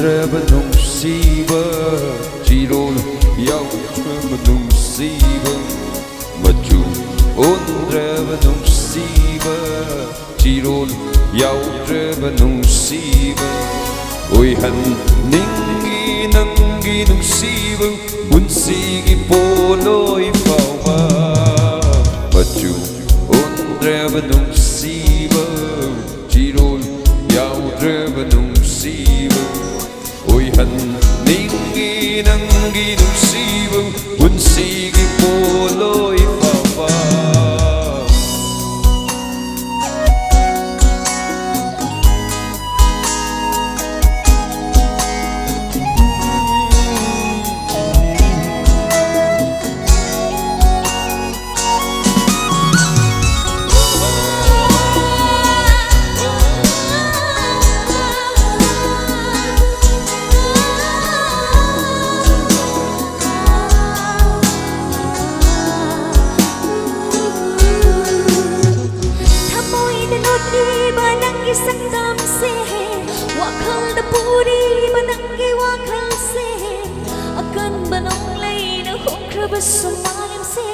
온드레바 농시바 지롤 야우드레바 농시바 마주 온드레바 농시바 지롤 야우드레바 농시바 오이한 닝기 낭기 농시바 문시기 볼로이 파와 마주 온드레바 농시바 지롤 야우드레바 농시바 오이한 닝기 낭기 농시바 문시기 볼로이 파와 Sakdam se wakal da puri banangi wakal se akan banong lay na khung krabas sumalim se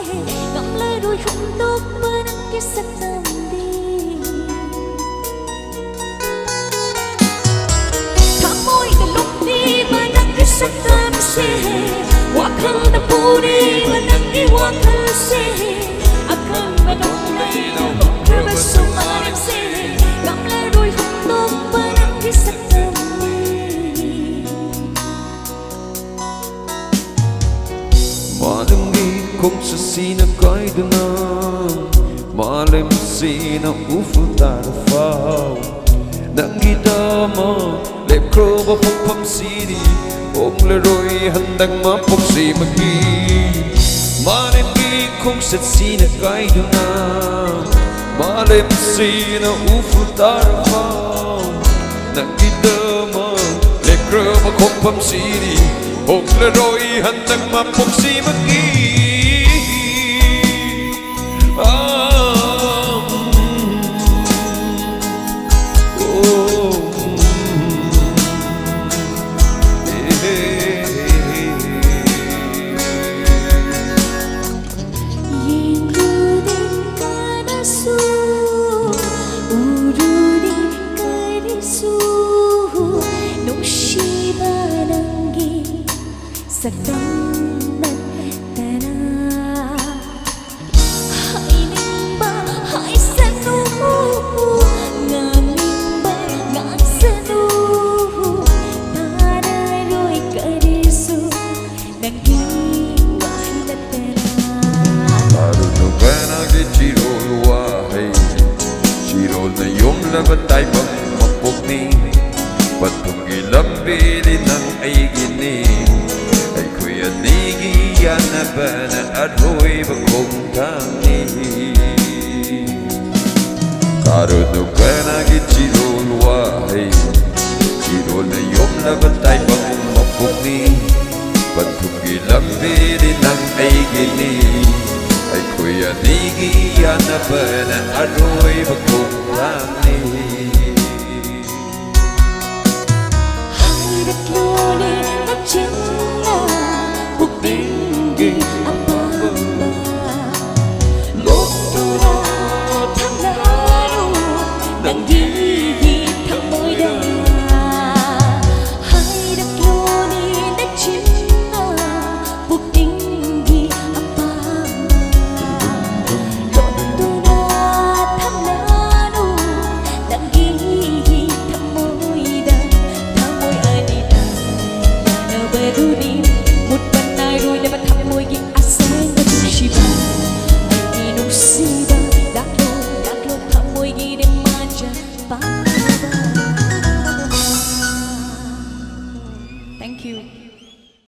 gamla roi hundok banangi sakdam di thamoy da lukni banangi sakdam se wakal da puri banangi wakal se akan banong lay na khung krabas sumalim se gamla roi hundok banangi sakdam Malangi kung sa sinagay doon Malim sina ufutarafaw Nanggidama lepro ba pagpamsini Om leroy handang mapagsimagi Malangi kung sa sinagay doon Malim sina ufutarafaw Nanggidama lepro ba pagpamsini Om leroy handang mapagsimagi Sakdam nan tana hai nimba hai sanu nganimba ngan sanu tara roi karisu nangi wahida tana Maruno bana ge chirol wahay Chirol na yung labatay bang mapugni Patungi lambili ng ay gini Ay kuya nigi yan na ba na aroy bagong tangi Karuno bana ge chirol wahay Chirol na yung labatay bang mapugni Patungi lambili ng ay gini Ay kuya nigi yan na ba na aroy bagong tangi hai đất lô đi đất chiến